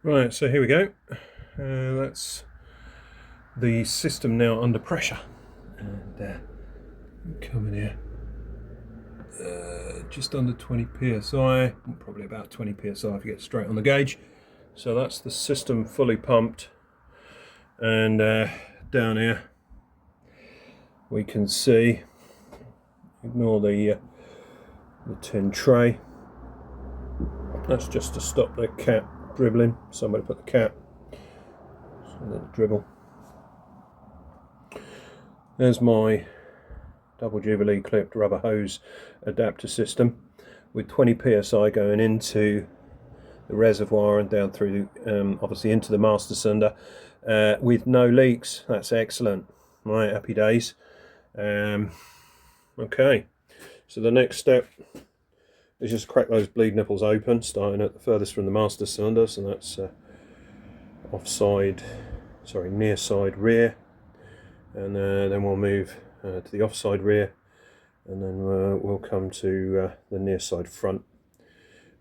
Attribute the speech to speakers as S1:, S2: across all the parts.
S1: Right, so here we go. That's the system now under pressure. And come in here. Just under 20 psi, probably about 20 psi if you get straight on the gauge. So that's the system fully pumped. And down here we can see, ignore the tin tray. That's just to stop the cat dribbling. Somebody put the cat, so let it dribble. There's my double Jubilee clipped rubber hose adapter system with 20 psi going into the reservoir and down through obviously into the master cylinder with no leaks. That's excellent. Right, happy days. Okay, so the next step is just crack those bleed nipples open, starting at the furthest from the master cylinder, so that's near side rear, and then we'll move to the offside rear, and then we'll come to the near side front,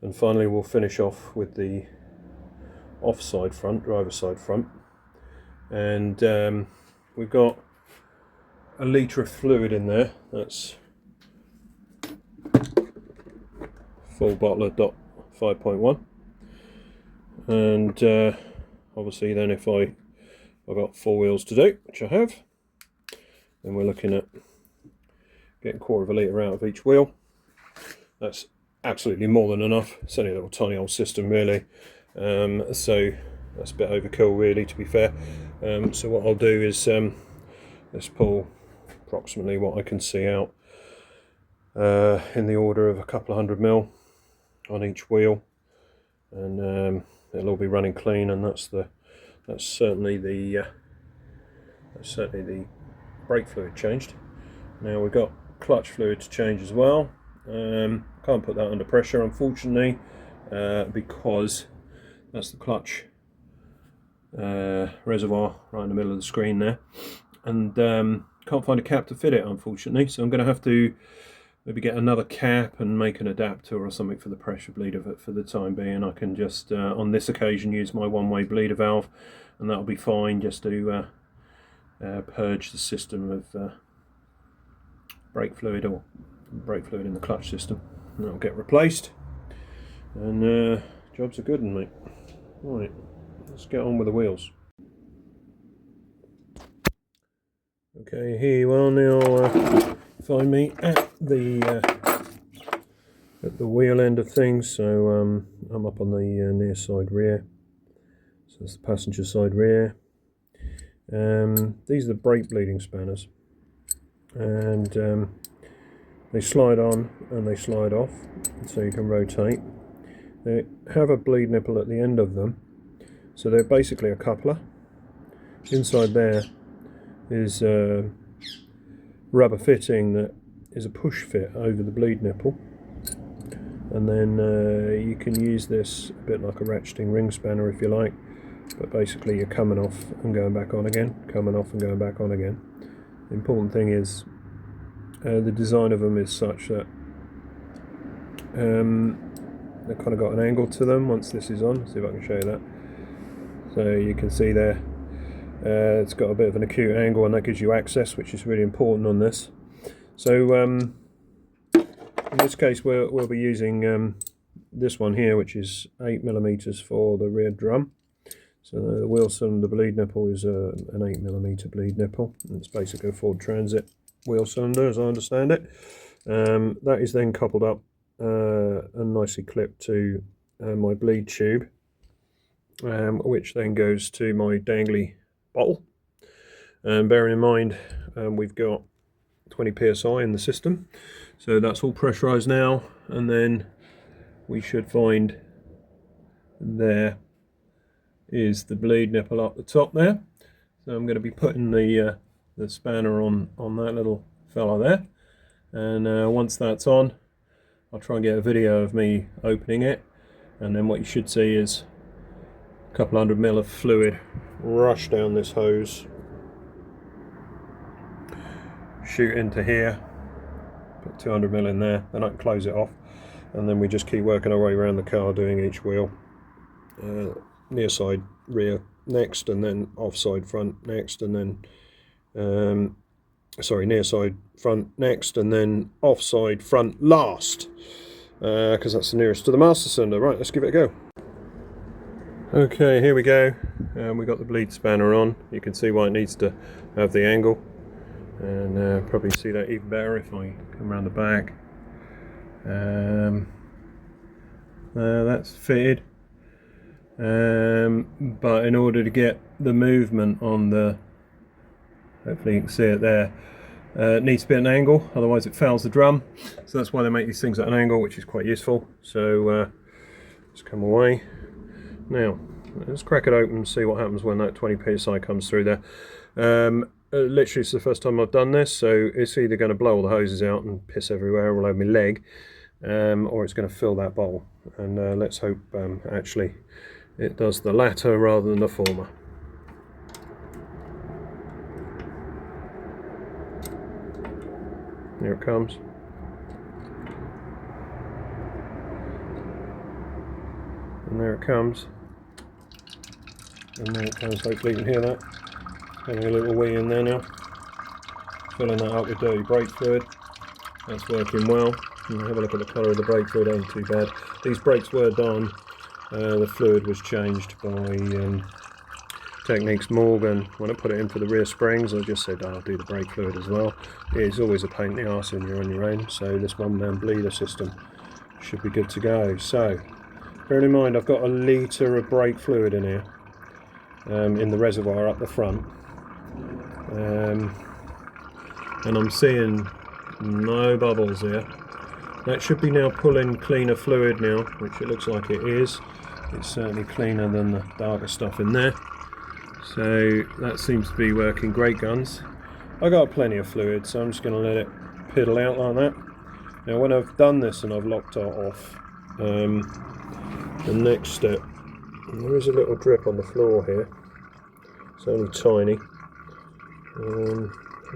S1: and finally we'll finish off with the offside front, driver's side front. And we've got a litre of fluid in there. That's full bottle of DOT 5.1, and obviously then if I've got 4 wheels to do, which I have, then we're looking at getting 1/4 of a litre out of each wheel. That's absolutely more than enough. It's only a little tiny old system really, so that's a bit overkill really, to be fair. So what I'll do is let's pull approximately what I can see out in the order of a couple of 100 mil on each wheel, and it'll all be running clean, and that's certainly the brake fluid changed. Now we've got clutch fluid to change as well. Can't put that under pressure unfortunately, because that's the clutch reservoir right in the middle of the screen there, and can't find a cap to fit it unfortunately, so I'm going to have to maybe get another cap and make an adapter or something for the pressure bleeder for the time being. I can just on this occasion use my one-way bleeder valve, and that'll be fine, just to purge the system of brake fluid in the clutch system, and that'll get replaced, and jobs are good, mate. Right, let's get on with the wheels. Okay, here you are now. Find me at the wheel end of things. So I'm up on the near side rear, so that's the passenger side rear. These are the brake bleeding spanners, and they slide on and they slide off, so you can rotate. They have a bleed nipple at the end of them, so they're basically a coupler. Inside there is a rubber fitting that is a push fit over the bleed nipple, and then you can use this a bit like a ratcheting ring spanner if you like, but basically you're coming off and going back on again, coming off and going back on again. The important thing is the design of them is such that they've kind of got an angle to them once this is on. See if I can show you that. So you can see there, it's got a bit of an acute angle, and that gives you access, which is really important on this. So in this case we'll be using this one here, which is 8mm for the rear drum. So the wheel cylinder bleed nipple is an 8mm bleed nipple, and it's basically a Ford Transit wheel cylinder as I understand it. That is then coupled up and nicely clipped to my bleed tube, which then goes to my dangly bottle. And bearing in mind we've got 20 psi in the system, so that's all pressurized now, and then we should find there is the bleed nipple up the top there. So I'm going to be putting the spanner on that little fella there, and once that's on, I'll try and get a video of me opening it, and then what you should see is a couple 100 mil of fluid rush down this hose, shoot into here, put 200 mil in there, then I can close it off, and then we just keep working our way around the car doing each wheel. near side rear next, and then offside front next, and then sorry, near side front next, and then offside front last, because that's the nearest to the master cylinder. Right, let's give it a go. Okay, here we go. We got the bleed spanner on. You can see why it needs to have the angle, and probably see that even better if I come around the back. That's fitted, but in order to get the movement on the, hopefully you can see it there, it needs to be at an angle, otherwise it fouls the drum. So that's why they make these things at an angle, which is quite useful. So let's come away. Now let's crack it open and see what happens when that 20 psi comes through there. Literally it's the first time I've done this, so it's either going to blow all the hoses out and piss everywhere all over my leg, or it's going to fill that bowl, and let's hope actually it does the latter rather than the former. Here it comes. And there it comes. And there it comes. Hopefully you can hear that. Having a little wee in there now. Filling that up with dirty brake fluid. That's working well. And have a look at the colour of the brake fluid, ain't too bad. These brakes were done. The fluid was changed by Techniques Morgan. When I put it in for the rear springs, I just said, I'll do the brake fluid as well. It's always a pain in the arse when you're on your own, so this one-man bleeder system should be good to go. So, bearing in mind I've got a litre of brake fluid in here, in the reservoir up the front, and I'm seeing no bubbles here. That should be now pulling cleaner fluid now, which it looks like it is. It's certainly cleaner than the darker stuff in there. So that seems to be working great guns. I got plenty of fluid, so I'm just going to let it piddle out like that. Now when I've done this and I've locked it off, the next step, there is a little drip on the floor here. It's only tiny.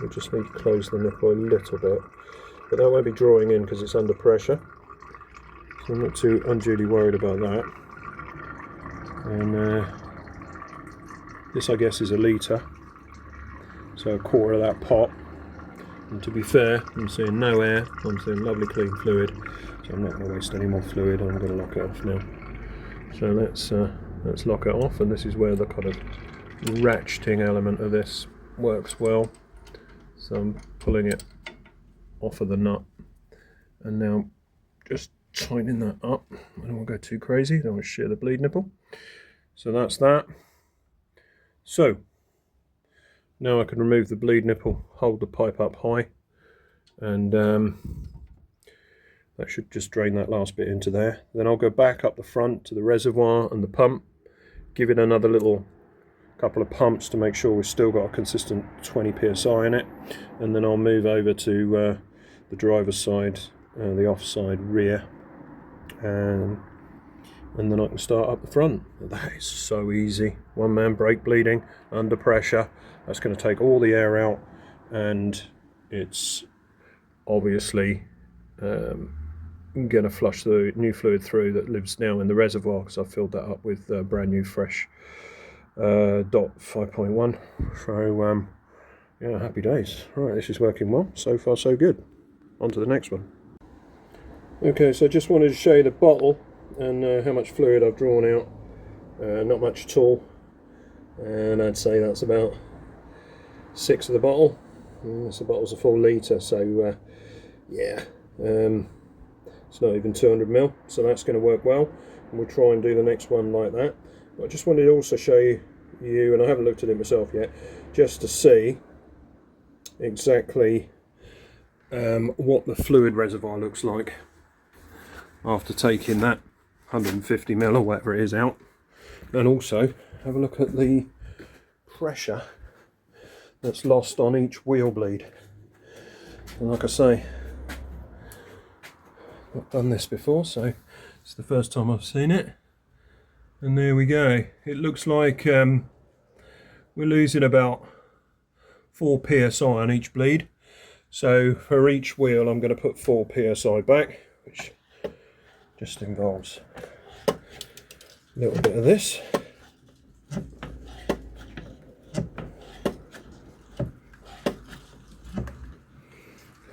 S1: We just need to close the nipple a little bit, but that won't be drawing in because it's under pressure, so I'm not too unduly worried about that. And this I guess is a litre, so a quarter of that pot. And to be fair, I'm seeing no air, I'm seeing lovely clean fluid, so I'm not going to waste any more fluid. I'm going to lock it off now. So let's lock it off, and this is where the kind of ratcheting element of this works well. So I'm pulling it off of the nut, and now just tightening that up. I don't want to go too crazy, don't want to shear the bleed nipple. So that's that. So now I can remove the bleed nipple, hold the pipe up high, and that should just drain that last bit into there. Then I'll go back up the front to the reservoir and the pump, give it another little couple of pumps to make sure we've still got a consistent 20 psi in it, and then I'll move over to the driver's side, the offside rear, and then I can start up the front. That is so easy. One man brake bleeding under pressure. That's going to take all the air out, and it's obviously going to flush the new fluid through that lives now in the reservoir, because I've filled that up with brand new fresh DOT 5.1. So yeah, happy days. Right, this is working well. So far so good. On to the next one. Okay, so I just wanted to show you the bottle and how much fluid I've drawn out. Not much at all, and I'd say that's about 6 of the bottle. So the bottle's a full litre, so yeah, it's not even 200 ml, so that's going to work well, and we'll try and do the next one like that. But I just wanted to also show you, and I haven't looked at it myself yet, just to see exactly what the fluid reservoir looks like after taking that 150 ml or whatever it is out, and also have a look at the pressure that's lost on each wheel bleed. And like I say, I've done this before, so it's the first time I've seen it, and there we go. It looks like we're losing about 4 psi on each bleed, so for each wheel I'm going to put 4 psi back, which just involves a little bit of this,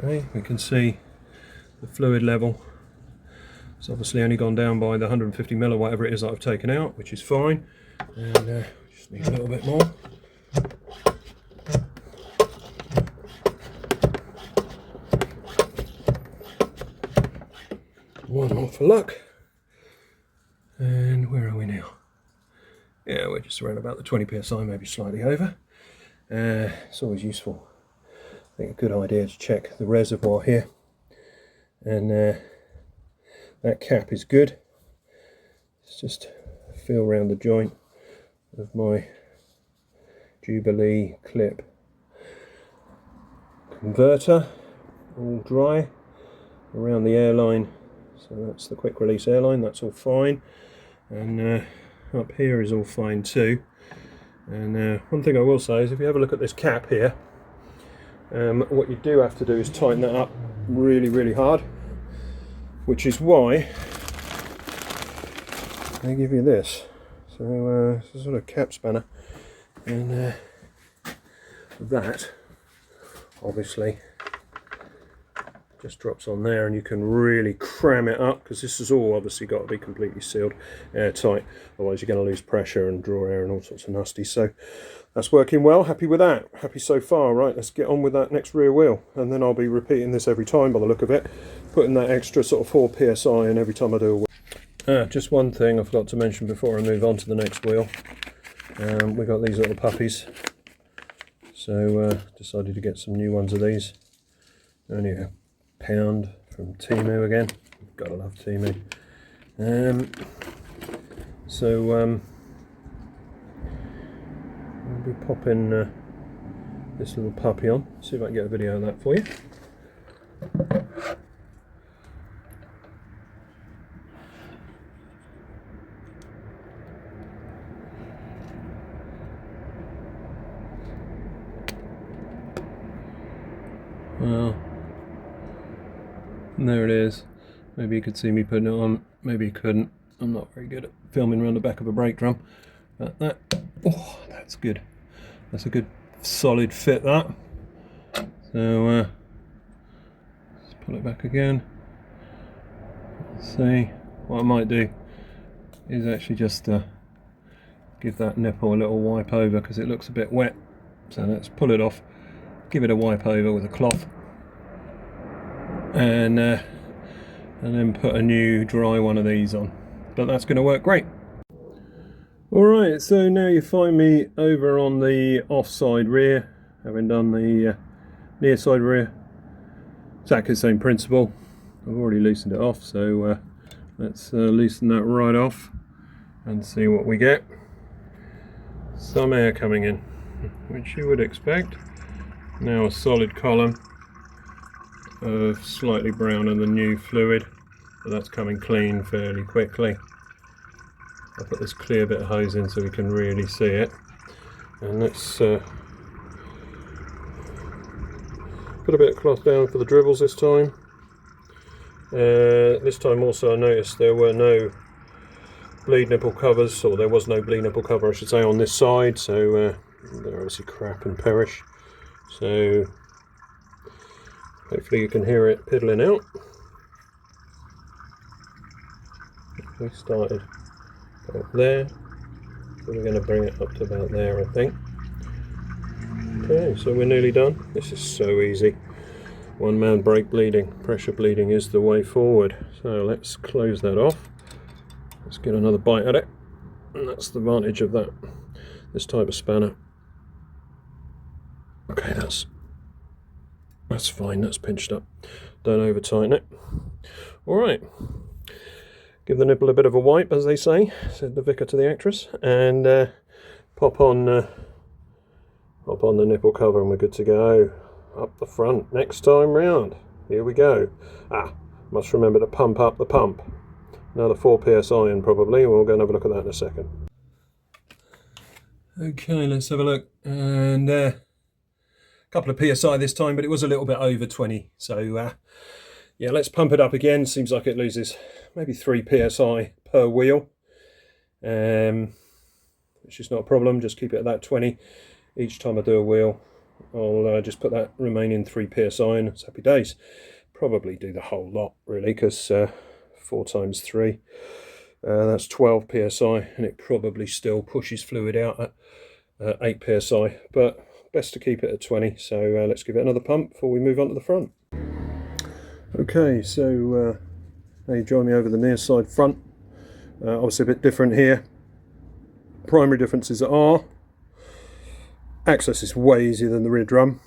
S1: Okay, we can see the fluid level. It's obviously only gone down by the 150 ml or whatever it is that I've taken out, which is fine. And just need a little bit more. One more for luck. And where are we now? Yeah, we're just around about the 20 psi, maybe slightly over. It's always useful. I think a good idea to check the reservoir here. And that cap is good. Let's just feel around the joint of my Jubilee clip converter, all dry around the airline. So that's the quick release airline, that's all fine. And up here is all fine too. And one thing I will say is if you have a look at this cap here, what you do have to do is tighten that up really hard, which is why they give you this. So it's a sort of cap spanner, and that obviously just drops on there, and you can really cram it up, because this has all obviously got to be completely sealed, airtight, otherwise you're going to lose pressure and draw air and all sorts of nasty. So that's working well, happy with that, happy so far. Right, let's get on with that next rear wheel, and then I'll be repeating this every time by the look of it, putting that extra sort of 4 psi in every time I do a wheel. Just one thing I forgot to mention before I move on to the next wheel. We got these little puppies, so decided to get some new ones of these. Only a £1 from Temu again. Gotta love Temu. I'll be popping this little puppy on. See if I can get a video of that for you. Well, and there it is. Maybe you could see me putting it on, maybe you couldn't. I'm not very good at filming around the back of a brake drum. But oh, that's good. That's a good solid fit, that. So let's pull it back again. Let's see. What I might do is actually just give that nipple a little wipe over, because it looks a bit wet. So let's pull it off, give it a wipe over with a cloth, and then put a new dry one of these on. But that's going to work great. Alright, so now you find me over on the offside rear, having done the near side rear. Exactly the same principle. I've already loosened it off, so let's loosen that right off and see what we get. Some air coming in, which you would expect. Now a solid column of slightly browner than new fluid, but that's coming clean fairly quickly. I'll put this clear bit of hose in so we can really see it, and let's put a bit of cloth down for the dribbles this time. This time also I noticed there were no bleed nipple covers, or there was no bleed nipple cover I should say, on this side, so they're obviously crap and perish. So hopefully you can hear it piddling out. We started about there, so we're going to bring it up to about there, I think. Okay, so we're nearly done. This is so easy. One man brake bleeding, pressure bleeding is the way forward. So let's close that off. Let's get another bite at it. And that's the advantage of that, this type of spanner. Okay, that's fine, that's pinched up. Don't over tighten it. Alright. Give the nipple a bit of a wipe, as they say, said the vicar to the actress, and pop on the nipple cover, and we're good to go. Up the front next time round. Here we go. Must remember to pump up the pump. Another 4 psi in probably. We'll go and have a look at that in a second. Okay, let's have a look. And a couple of psi this time, but it was a little bit over 20. So yeah, let's pump it up again. Seems like it loses maybe 3 psi per wheel, which is not a problem. Just keep it at that 20 each time I do a wheel. I'll just put that remaining 3 psi in. It's happy days. Probably do the whole lot really, because 4 times 3, that's 12 psi, and it probably still pushes fluid out at 8 psi, but best to keep it at 20. So let's give it another pump before we move on to the front. Okay, so now you join me over the near side front. Obviously a bit different here. Primary differences are access is way easier than the rear drum.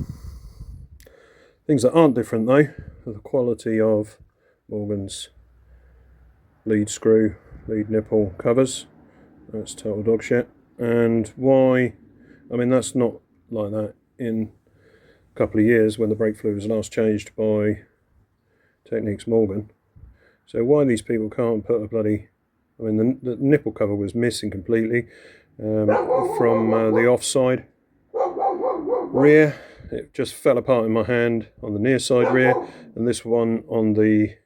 S1: Things that aren't different though are the quality of Morgan's lead screw, lead nipple covers. That's total dog shit. And why, I mean, that's not like that in a couple of years when the brake fluid was last changed by Techniques Morgan. So why these people can't put a bloody, I mean the nipple cover was missing completely from the offside rear. It just fell apart in my hand on the near side rear, and this one on the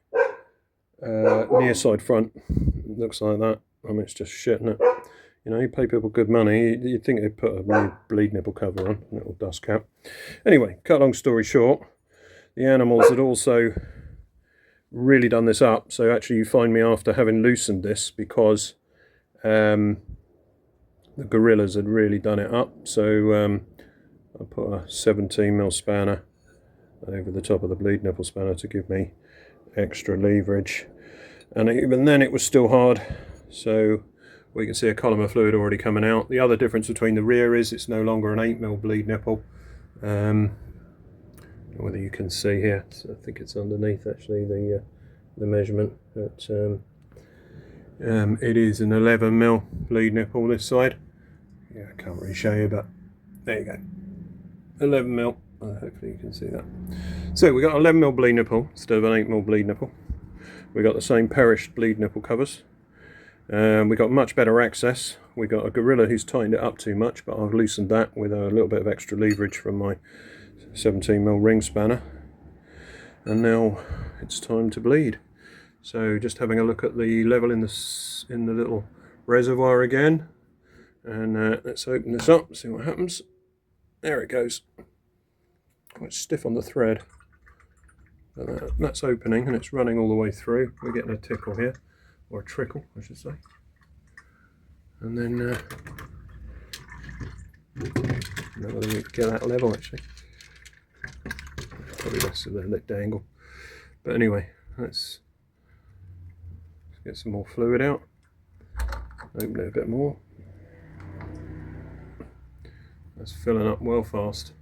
S1: near side front looks like that. I mean, it's just shit, isn't it? You know, you pay people good money, you'd think they'd put a new bleed nipple cover on, a little dust cap. Anyway, cut long story short, the animals had also really done this up. So actually you find me after having loosened this, because the gorillas had really done it up. So I put a 17mm spanner over the top of the bleed nipple spanner to give me extra leverage, and even then it was still hard. So we can see a column of fluid already coming out. The other difference between the rear is it's no longer an 8mm bleed nipple. Whether you can see here, so I think it's underneath actually the measurement, but it is an 11mm bleed nipple this side. Yeah, I can't really show you, but there you go, 11mm. Hopefully you can see that. So we got 11mm bleed nipple instead of an 8mm bleed nipple. We got the same perished bleed nipple covers. We got much better access. We got a gorilla who's tightened it up too much, but I've loosened that with a little bit of extra leverage from my 17mm ring spanner. And now it's time to bleed. So just having a look at the level in the little reservoir again, and let's open this up, see what happens. There it goes. Quite stiff on the thread, but that's opening and it's running all the way through. We're getting a tickle here, or a trickle I should say. And then now whether we get that level actually, probably less of the lip dangle. But anyway, let's get some more fluid out. Open it a bit more. That's filling up well fast.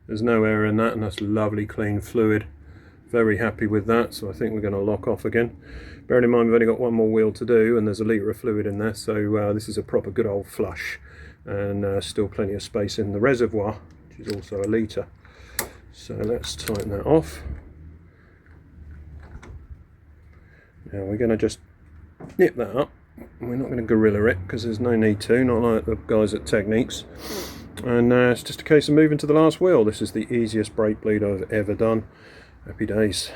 S1: There's no air in that, and that's lovely clean fluid. Very happy with that, so I think we're going to lock off again. Bearing in mind we've only got one more wheel to do, and there's a litre of fluid in there, so this is a proper good old flush, and still plenty of space in the reservoir, which is also a litre. So let's tighten that off. Now we're going to just nip that up. We're not going to gorilla it because there's no need to, not like the guys at Techniques. And it's just a case of moving to the last wheel. This is the easiest brake bleed I've ever done. Happy days.